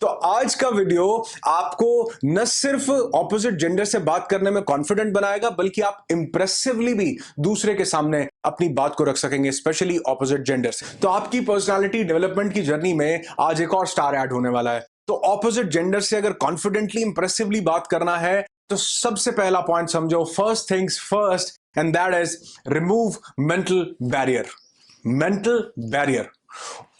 तो आज का वीडियो आपको न सिर्फ ऑपोजिट जेंडर से बात करने में कॉन्फिडेंट बनाएगा, बल्कि आप इंप्रेसिवली भी दूसरे के सामने अपनी बात को रख सकेंगे, स्पेशली ऑपोजिट जेंडर से। तो आपकी पर्सनालिटी डेवलपमेंट की जर्नी में आज एक और स्टार ऐड होने वाला है। तो ऑपोजिट जेंडर से अगर कॉन्फिडेंटली इंप्रेसिवली बात करना है तो सबसे पहला पॉइंट समझो, first things first, and that is remove mental barrier. Mental barrier.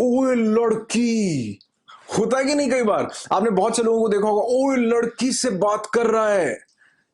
ओए लड़की, होता है कि नहीं? कई बार आपने बहुत से लोगों को देखा होगा, ओए लड़की से बात कर रहा है।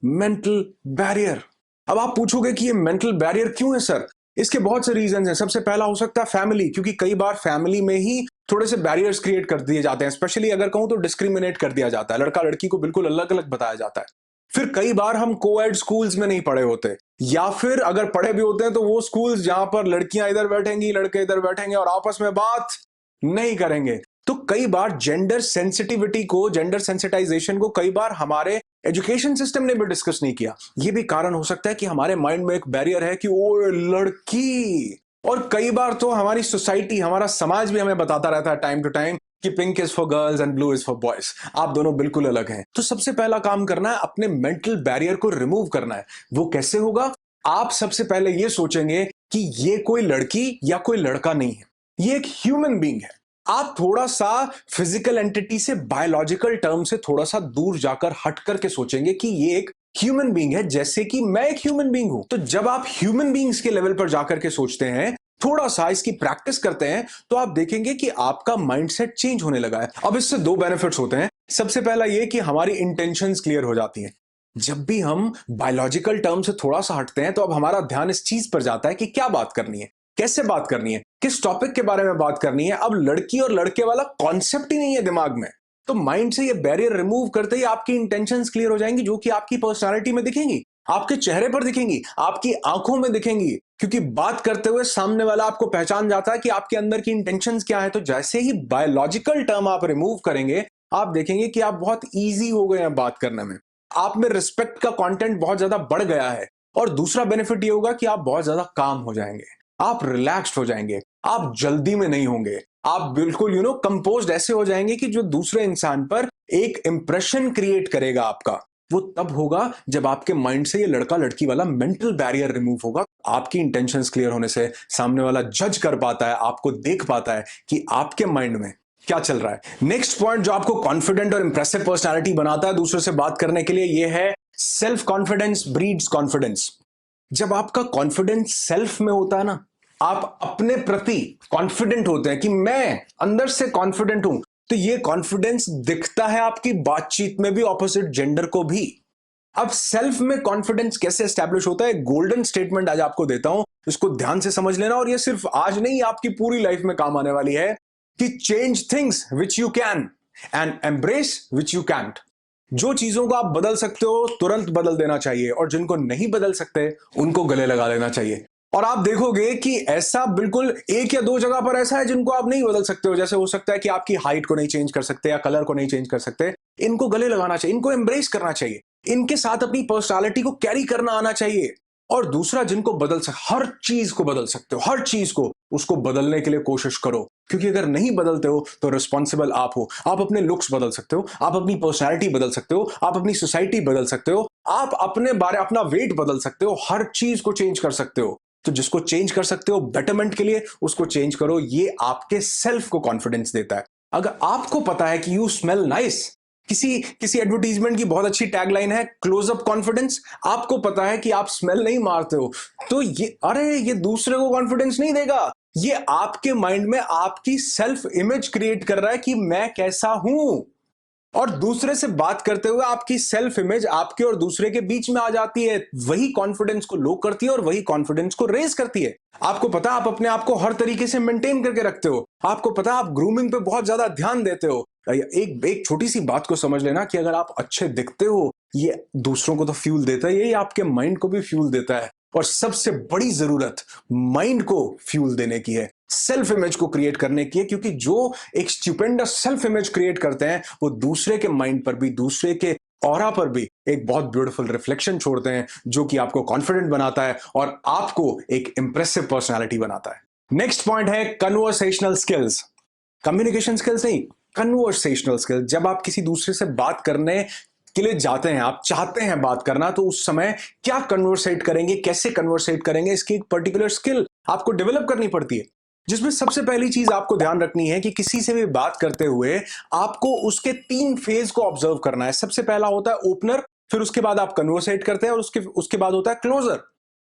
Mental barrier. अब आप पूछोगे कि ये मेंटल बैरियर क्यों है सर? इसके बहुत से रीजंस हैं। सबसे पहला हो सकता है फैमिली, क्योंकि कई बार फैमिली में ही थोड़े से बैरियर्स क्रिएट कर दिए जाते हैं। स्पेशली अगर कहूं तो डिस्क्रिमिनेट कर दिया जाता है, लड़का लड़की को बिल्कुल अलग अलग बताया जाता है। फिर कई बार हम कोएड स्कूल्स में नहीं पढ़े होते, या फिर अगर पढ़े भी होते हैं तो वो स्कूल्स जहां पर लड़कियां इधर बैठेंगी लड़के इधर बैठेंगे और आपस में बात नहीं करेंगे। तो कई बार जेंडर सेंसिटिविटी को, जेंडर सेंसिटाइजेशन को कई बार हमारे एजुकेशन सिस्टम ने भी डिस्कस नहीं किया। यह भी कारण हो सकता है कि हमारे माइंड में एक बैरियर है कि ओ लड़की। और कई बार तो हमारी सोसाइटी, हमारा समाज भी हमें बताता रहता है टाइम टू टाइम कि pink is for girls and blue is for boys, आप दोनों बिल्कुल अलग हैं। तो सबसे पहला काम करना है, अपने मेंटल बैरियर को रिमूव करना है। वो कैसे होगा? आप सबसे पहले ये सोचेंगे कि ये कोई लड़की या कोई लड़का नहीं है, ये एक ह्यूमन बीइंग है। आप थोड़ा सा फिजिकल एंटिटी से, बायोलॉजिकल टर्म से थोड़ा सा दूर जाकर हट करके सोचेंगे कि ये एक ह्यूमन बीइंग है, जैसे कि मैं एक ह्यूमन बीइंग हूं। तो जब आप ह्यूमन बीइंग्स के लेवल पर जाकर के सोचते हैं, थोड़ा सा इसकी प्रैक्टिस करते हैं, तो आप देखेंगे कि आपका माइंडसेट चेंज होने लगा है। अब इससे दो बेनिफिट्स होते हैं। सबसे पहला यह कि हमारी इंटेंशंस क्लियर हो जाती हैं। जब भी हम बायोलॉजिकल टर्म से थोड़ा सा हटते हैं तो अब हमारा ध्यान इस चीज पर जाता है कि क्या बात करनी है, कैसे बात करनी है, किस टॉपिक के बारे में बात करनी है। अब लड़की और लड़के वाला कॉन्सेप्ट ही नहीं है दिमाग में। तो माइंड से ये बैरियर रिमूव करते ही आपकी इंटेंशंस क्लियर हो जाएंगी, जो कि आपकी पर्सनालिटी में दिखेंगी, आपके चेहरे पर दिखेंगी, आपकी आंखों में दिखेंगी। क्योंकि बात करते हुए सामने वाला आपको पहचान जाता है कि आपके अंदर की इंटेंशंस क्या है। तो जैसे ही बायोलॉजिकल टर्म आप रिमूव करेंगे, आप देखेंगे कि आप बहुत ईजी हो गए हैं बात करने में। आप में रिस्पेक्ट का कंटेंट बहुत ज्यादा बढ़ गया है। और दूसरा बेनिफिट ये होगा कि आप बहुत ज्यादा काम हो जाएंगे, आप रिलैक्स्ड हो जाएंगे, आप जल्दी में नहीं होंगे, आप बिल्कुल कंपोज्ड ऐसे हो जाएंगे कि जो दूसरे इंसान पर एक इंप्रेशन क्रिएट करेगा आपका, वो तब होगा जब आपके माइंड से ये लड़का लड़की वाला मेंटल बैरियर रिमूव होगा। आपकी इंटेंशंस क्लियर होने से सामने वाला जज कर पाता है, आपको देख पाता है कि आपके माइंड में क्या चल रहा है। नेक्स्ट पॉइंट जो आपको कॉन्फिडेंट और इंप्रेसिव पर्सनालिटी बनाता है दूसरे से बात करने के लिए, यह है सेल्फ कॉन्फिडेंस ब्रीड्स कॉन्फिडेंस। जब आपका कॉन्फिडेंस सेल्फ में होता है ना, आप अपने प्रति कॉन्फिडेंट होते हैं कि मैं अंदर से कॉन्फिडेंट हूं, तो ये कॉन्फिडेंस दिखता है आपकी बातचीत में भी, ऑपोजिट जेंडर को भी। अब सेल्फ में कॉन्फिडेंस कैसे एस्टैब्लिश होता है, गोल्डन स्टेटमेंट आज आपको देता हूं, इसको ध्यान से समझ लेना। और ये सिर्फ आज नहीं, आपकी पूरी लाइफ में काम आने वाली है कि change things which you can and embrace which you can't. जो चीजों को आप बदल सकते हो तुरंत बदल देना चाहिए, और जिनको नहीं बदल सकते उनको गले लगा लेना चाहिए। और आप देखोगे कि ऐसा बिल्कुल एक या दो जगह पर ऐसा है जिनको आप नहीं बदल सकते हो। जैसे हो सकता है कि आपकी हाइट को नहीं चेंज कर सकते या कलर को नहीं चेंज कर सकते। इनको गले लगाना चाहिए, इनको एम्ब्रेस करना चाहिए, इनके साथ अपनी पर्सनालिटी को कैरी करना आना चाहिए। और दूसरा, जिनको बदल हर चीज को बदल सकते हो, हर चीज को, उसको बदलने के लिए कोशिश करो। क्योंकि अगर नहीं बदलते हो तो रिस्पॉन्सिबल आप हो। आप अपने लुक्स बदल सकते हो, आप अपनी पर्सनालिटी बदल सकते हो, आप अपनी सोसाइटी बदल सकते हो, आप अपने बारे, अपना वेट बदल सकते हो, हर चीज को चेंज कर सकते हो। तो जिसको चेंज कर सकते हो बेटरमेंट के लिए, उसको चेंज करो। ये आपके सेल्फ को कॉन्फिडेंस देता है। अगर आपको पता है कि यू स्मेल नाइस, किसी एडवर्टीजमेंट की बहुत अच्छी टैगलाइन है, क्लोज अप कॉन्फिडेंस, आपको पता है कि आप स्मेल नहीं मारते हो, तो ये दूसरे को कॉन्फिडेंस नहीं देगा। ये आपके माइंड में आपकी सेल्फ इमेज क्रिएट कर रहा है कि मैं कैसा हूं। और दूसरे से बात करते हुए आपकी सेल्फ इमेज आपके और दूसरे के बीच में आ जाती है। वही कॉन्फिडेंस को लो करती है और वही कॉन्फिडेंस को रेज करती है। आपको पता, आप अपने आप को हर तरीके से मेंटेन करके रखते हो। आपको पता, आप ग्रूमिंग पे बहुत ज्यादा ध्यान देते हो। एक छोटी सी बात को समझ लेना कि अगर आप अच्छे दिखते हो, ये दूसरों को तो फ्यूल देता है, यही आपके माइंड को भी फ्यूल देता है। और सबसे बड़ी जरूरत माइंड को फ्यूल देने की है, सेल्फ इमेज को क्रिएट करने की है। क्योंकि जो एक स्टुपेंडस सेल्फ इमेज क्रिएट करते हैं, वो दूसरे के माइंड पर भी, दूसरे के ऑरा पर भी एक बहुत ब्यूटीफुल रिफ्लेक्शन छोड़ते हैं, जो कि आपको कॉन्फिडेंट बनाता है और आपको एक इंप्रेसिव पर्सनालिटी बनाता है। नेक्स्ट पॉइंट है कन्वर्सेशनल स्किल्स। कम्युनिकेशन स्किल्स नहीं, कन्वर्सेशनल स्किल, जब आप किसी दूसरे से बात करने के लिए जाते हैं, आप चाहते हैं बात करना, तो उस समय क्या कन्वर्सेट करेंगे, कैसे कन्वर्सेट करेंगे, इसकी एक पर्टिकुलर स्किल आपको डेवलप करनी पड़ती है। जिसमें सबसे पहली चीज आपको ध्यान रखनी है कि किसी से भी बात करते हुए आपको उसके 3 फेज को ऑब्जर्व करना है। सबसे पहला होता है ओपनर, फिर उसके बाद आप कन्वर्सेट करते हैं और उसके उसके बाद होता है क्लोजर।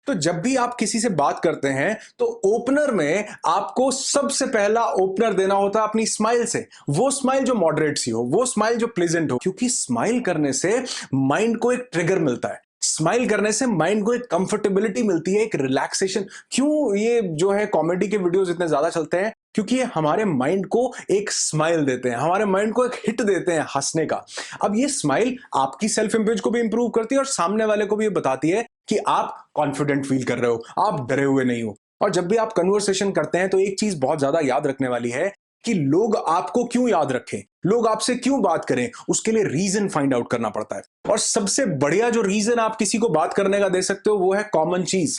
तो जब भी आप किसी से बात करते हैं तो ओपनर में आपको सबसे पहला ओपनर देना होता है अपनी स्माइल से। वो स्माइल जो मॉडरेट सी हो, वो स्माइल जो प्लेजेंट हो, क्योंकि स्माइल करने से माइंड को एक ट्रिगर मिलता है। स्माइल करने से माइंड को एक कंफर्टेबिलिटी मिलती है, एक रिलैक्सेशन। क्यों ये जो है कॉमेडी के वीडियोस इतने ज्यादा चलते हैं? क्योंकि ये हमारे माइंड को एक स्माइल देते हैं, हमारे माइंड को एक हिट देते हैं हंसने का। अब ये स्माइल आपकी सेल्फ इमेज को भी इंप्रूव करती है और सामने वाले को भी ये बताती है कि आप कॉन्फिडेंट फील कर रहे हो, आप डरे हुए नहीं हो। और जब भी आप कन्वर्सेशन करते हैं तो एक चीज बहुत ज्यादा याद रखने वाली है कि लोग आपको क्यों याद रखें, लोग आपसे क्यों बात करें, उसके लिए रीजन फाइंड आउट करना पड़ता है। और सबसे बढ़िया जो रीजन आप किसी को बात करने का दे सकते हो वो है कॉमन चीज।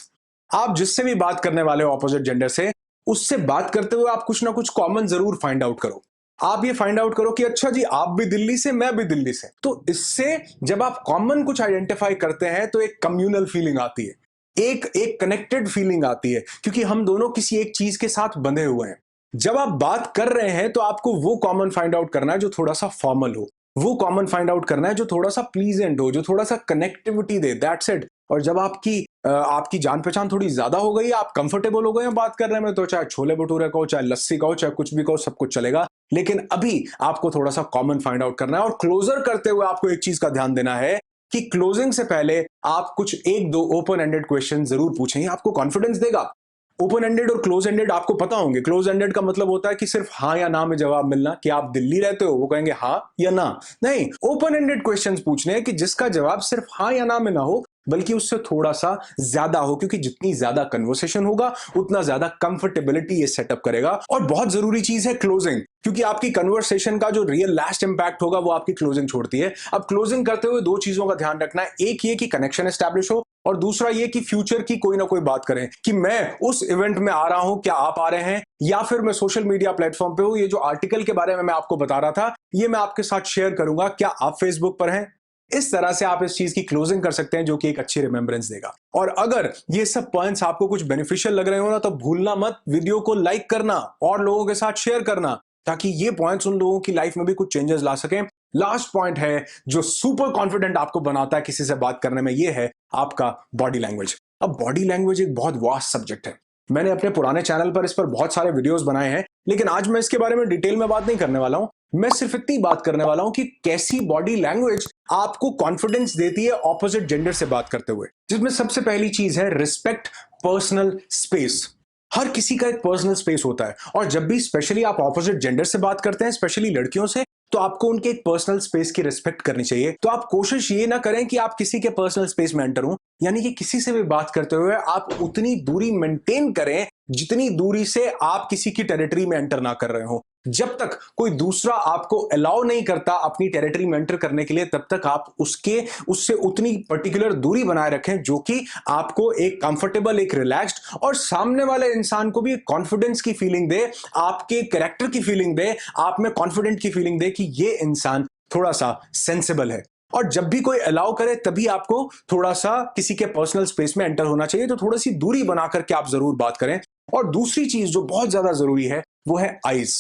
आप जिससे भी बात करने वाले हो ऑपोजिट जेंडर से, उससे बात करते हुए आप कुछ ना कुछ कॉमन जरूर फाइंड आउट करो। आप ये फाइंड आउट करो कि अच्छा जी आप भी दिल्ली से, मैं भी दिल्ली से। तो इससे जब आप कॉमन कुछ आइडेंटिफाई करते हैं तो एक कम्युनल फीलिंग आती है, एक एक कनेक्टेड फीलिंग आती है, क्योंकि हम दोनों किसी एक चीज के साथ बंधे हुए हैं। जब आप बात कर रहे हैं तो आपको वो कॉमन फाइंड आउट करना है जो थोड़ा सा फॉर्मल हो, वो कॉमन फाइंड आउट करना है जो थोड़ा सा प्लीजेंट हो, जो थोड़ा सा कनेक्टिविटी दे, दैट्स इट। और जब आपकी जान पहचान थोड़ी ज्यादा हो गई, आप कंफर्टेबल हो गए हैं बात करने में, तो चाहे छोले भटूरे का हो, चाहे लस्सी का हो, चाहे कुछ भी कहो, सब कुछ चलेगा। लेकिन अभी आपको थोड़ा सा कॉमन फाइंड आउट करना है। और क्लोजर करते हुए आपको एक चीज का ध्यान देना है कि क्लोजिंग से पहले आप कुछ एक दो ओपन एंडेड क्वेश्चन जरूर पूछें, आपको कॉन्फिडेंस देगा। ओपन एंडेड और क्लोज एंडेड आपको पता होंगे। क्लोज एंडेड का मतलब होता है कि सिर्फ हाँ या ना में जवाब मिलना, कि आप दिल्ली रहते हो, वो कहेंगे हाँ या ना। नहीं, ओपन एंडेड क्वेश्चंस पूछने हैं कि जिसका जवाब सिर्फ हाँ या ना में ना हो, बल्कि उससे थोड़ा सा ज्यादा हो, क्योंकि जितनी ज्यादा कन्वर्सेशन होगा उतना ज्यादा कंफर्टेबिलिटी ये सेटअप करेगा। और बहुत जरूरी चीज है क्लोजिंग, क्योंकि आपकी कन्वर्सेशन का जो रियल लास्ट इंपैक्ट होगा वो आपकी क्लोजिंग छोड़ती है। अब क्लोजिंग करते हुए दो चीजों का ध्यान रखना है, एक ये कि कनेक्शन एस्टैब्लिश हो, और दूसरा ये कि फ्यूचर की कोई ना कोई बात करें कि मैं उस इवेंट में आ रहा हूं, क्या आप आ रहे हैं, या फिर मैं सोशल मीडिया प्लेटफॉर्म पे हूं, ये जो आर्टिकल के बारे में मैं आपको बता रहा था ये मैं आपके साथ शेयर करूंगा, क्या आप फेसबुक पर हैं। इस तरह से आप इस चीज की क्लोजिंग कर सकते हैं, जो कि एक अच्छी रिमेंबरेंस देगा। और अगर ये सब पॉइंट्स आपको कुछ बेनिफिशियल लग रहे हो ना, तो भूलना मत वीडियो को लाइक करना और लोगों के साथ शेयर करना, ताकि ये पॉइंट्स उन लोगों की लाइफ में भी कुछ चेंजेस ला सकें। लास्ट पॉइंट है जो सुपर कॉन्फिडेंट आपको बनाता है किसी से बात करने में, ये है आपका बॉडी लैंग्वेज। अब बॉडी लैंग्वेज एक बहुत वास्ट सब्जेक्ट है। मैंने अपने पुराने चैनल पर इस पर बहुत सारे वीडियोस बनाए हैं, लेकिन आज मैं इसके बारे में डिटेल में बात नहीं करने वाला हूं। मैं सिर्फ इतनी बात करने वाला हूं कि कैसी बॉडी लैंग्वेज आपको कॉन्फिडेंस देती है ऑपोजिट जेंडर से बात करते हुए। जिसमें सबसे पहली चीज है रिस्पेक्ट पर्सनल स्पेस। हर किसी का एक पर्सनल स्पेस होता है, और जब भी स्पेशली आप ऑपोजिट जेंडर से बात करते हैं, स्पेशली लड़कियों से, तो आपको उनके एक पर्सनल स्पेस की रिस्पेक्ट करनी चाहिए। तो आप कोशिश ये ना करें कि आप किसी के पर्सनल स्पेस में एंटर हो, यानी कि किसी से भी बात करते हुए आप उतनी दूरी मेंटेन करें जितनी दूरी से आप किसी की टेरिटरी में एंटर ना कर रहे हो। जब तक कोई दूसरा आपको अलाउ नहीं करता अपनी टेरिटरी में एंटर करने के लिए, तब तक आप उससे उतनी पर्टिकुलर दूरी बनाए रखें जो कि आपको एक कंफर्टेबल, एक रिलैक्स्ड और सामने वाले इंसान को भी कॉन्फिडेंस की फीलिंग दे, आपके कैरेक्टर की फीलिंग दे, आप में कॉन्फिडेंट की फीलिंग दे कि ये इंसान थोड़ा सा सेंसिबल है। और जब भी कोई अलाउ करे तभी आपको थोड़ा सा किसी के पर्सनल स्पेस में एंटर होना चाहिए। तो थोड़ी सी दूरी बना करके आप जरूर बात करें। और दूसरी चीज जो बहुत ज्यादा जरूरी है वो है आईज।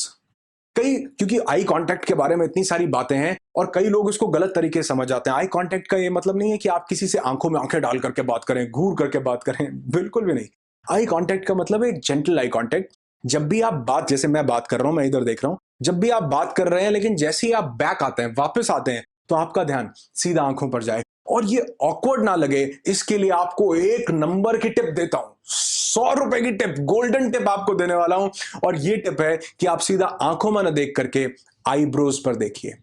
क्योंकि आई कांटेक्ट के बारे में इतनी सारी बातें हैं और कई लोग इसको गलत तरीके से समझ जाते हैं। आई कांटेक्ट का ये मतलब नहीं है कि आप किसी से आंखों में आंखें डाल करके बात करें, घूर करके बात करें, बिल्कुल भी नहीं। आई कांटेक्ट का मतलब है एक जेंटल आई कांटेक्ट। जब भी आप बात, जैसे मैं बात कर रहा हूं, मैं इधर देख रहा हूं, जब भी आप बात कर रहे हैं, लेकिन जैसे ही आप बैक आते हैं, वापस आते हैं, तो आपका ध्यान सीधा आंखों पर जाए और ये ऑकवर्ड ना लगे, इसके लिए आपको एक नंबर की टिप देता हूं। 100 रुपए की टिप, गोल्डन टिप आपको देने वाला हूं। और ये टिप है कि आप सीधा आंखों में ना देख करके आईब्रोज पर देखिए।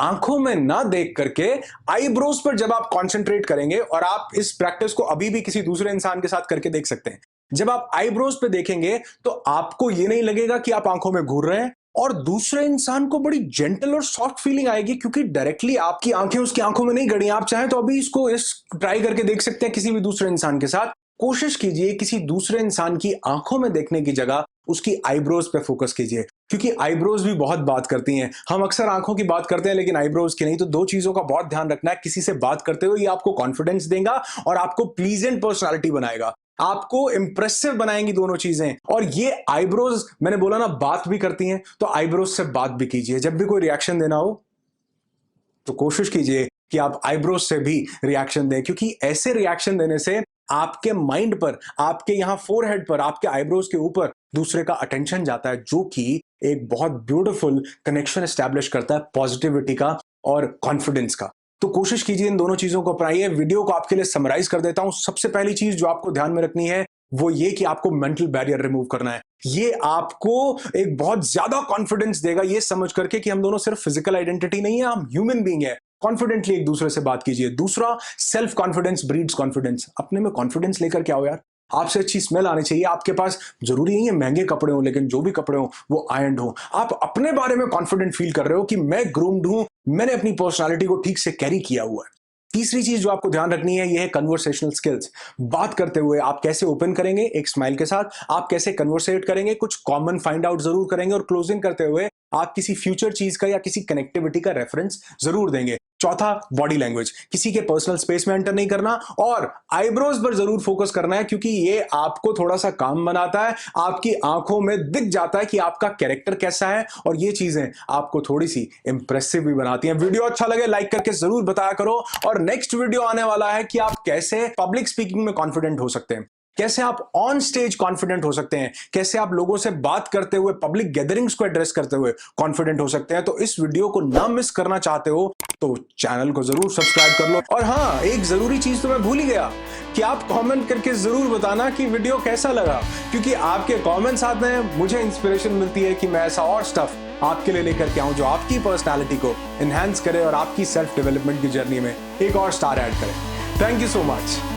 आंखों में ना देख करके आईब्रोज पर जब आप कंसंट्रेट करेंगे, और आप इस प्रैक्टिस को अभी भी किसी दूसरे इंसान के साथ करके देख सकते हैं। जब आप आईब्रोज पे देखेंगे तो आपको ये नहीं लगेगा कि आप आंखों में घूर रहे हैं, और दूसरे इंसान को बड़ी जेंटल और सॉफ्ट फीलिंग आएगी, क्योंकि डायरेक्टली आपकी आंखें उसकी आंखों में नहीं गड़ी। आप चाहें तो अभी इसको ट्राई करके देख सकते हैं किसी भी दूसरे इंसान के साथ। कोशिश कीजिए किसी दूसरे इंसान की आंखों में देखने की जगह उसकी आईब्रोज पे फोकस कीजिए, क्योंकि आईब्रोज भी बहुत बात करती हैं। हम अक्सर आंखों की बात करते हैं लेकिन आईब्रोज की नहीं। तो दो चीजों का बहुत ध्यान रखना है किसी से बात करते हुए। ये आपको कॉन्फिडेंस देगा और आपको प्लीजेंट पर्सनालिटी बनाएगा, आपको इंप्रेसिव बनाएंगी दोनों चीजें। और ये आईब्रोज मैंने बोला ना बात भी करती हैं, तो आईब्रोज से बात भी कीजिए। जब भी कोई रिएक्शन देना हो तो कोशिश कीजिए कि आप आईब्रोज से भी रिएक्शन दें, क्योंकि ऐसे रिएक्शन देने से आपके माइंड पर, आपके यहां फोरहेड पर, आपके आईब्रोज के ऊपर दूसरे का अटेंशन जाता है, जो कि एक बहुत ब्यूटीफुल कनेक्शन एस्टैब्लिश करता है पॉजिटिविटी का और कॉन्फिडेंस का। तो कोशिश कीजिए इन दोनों चीजों को अपनाइए। वीडियो को आपके लिए समराइज कर देता हूं। सबसे पहली चीज जो आपको ध्यान में रखनी है वो ये कि आपको मेंटल बैरियर रिमूव करना है। ये आपको एक बहुत ज्यादा कॉन्फिडेंस देगा, ये समझ करके कि हम दोनों सिर्फ फिजिकल आइडेंटिटी नहीं है, हम ह्यूमन बीइंग है। कॉन्फिडेंटली एक दूसरे से बात कीजिए। दूसरा, सेल्फ कॉन्फिडेंस ब्रीड्स कॉन्फिडेंस। अपने में कॉन्फिडेंस लेकर के आओ यार। आपसे अच्छी स्मेल आनी चाहिए। आपके पास जरूरी नहीं है महंगे कपड़े हो, लेकिन जो भी कपड़े हो वो आयर्न्ड हो। आप अपने बारे में कॉन्फिडेंट फील कर रहे हो कि मैं ग्रूम्ड हूं, मैंने अपनी पर्सनालिटी को ठीक से कैरी किया हुआ है। तीसरी चीज जो आपको ध्यान रखनी है ये है कन्वर्सेशनल स्किल्स। बात करते हुए आप कैसे ओपन करेंगे एक स्माइल के साथ, आप कैसे कन्वर्सेट करेंगे, कुछ कॉमन फाइंड आउट जरूर करेंगे, और क्लोजिंग करते हुए आप किसी फ्यूचर चीज का या किसी कनेक्टिविटी का रेफरेंस जरूर देंगे। चौथा, बॉडी लैंग्वेज। किसी के पर्सनल स्पेस में एंटर नहीं करना और आईब्रोज पर जरूर फोकस करना है, क्योंकि ये आपको थोड़ा सा काम बनाता है। आपकी आंखों में दिख जाता है कि आपका कैरेक्टर कैसा है, और ये चीजें आपको थोड़ी सी इंप्रेसिव भी बनाती हैं। वीडियो अच्छा लगे लाइक करके जरूर बताया करो। और नेक्स्ट वीडियो आने वाला है कि आप कैसे पब्लिक स्पीकिंग में कॉन्फिडेंट हो सकते हैं, कैसे आप ऑन स्टेज कॉन्फिडेंट हो सकते हैं, कैसे आप लोगों से बात करते हुए, पब्लिक गैदरिंग्स को एड्रेस करते हुए कॉन्फिडेंट हो सकते हैं। तो इस वीडियो को ना मिस करना चाहते हो तो चैनल को जरूर सब्सक्राइब कर लो। और हाँ, एक जरूरी चीज तो मैं भूल ही गया कि आप कमेंट करके जरूर बताना कि वीडियो कैसा लगा, क्योंकि आपके कमेंट्स आते हैं, मुझे इंस्पिरेशन मिलती है कि मैं ऐसा और स्टफ आपके लिए लेकर के आऊं जो आपकी पर्सनालिटी को एनहांस करे और आपकी सेल्फ डेवलपमेंट की जर्नी में एक और स्टार ऐड करे। Thank you so much.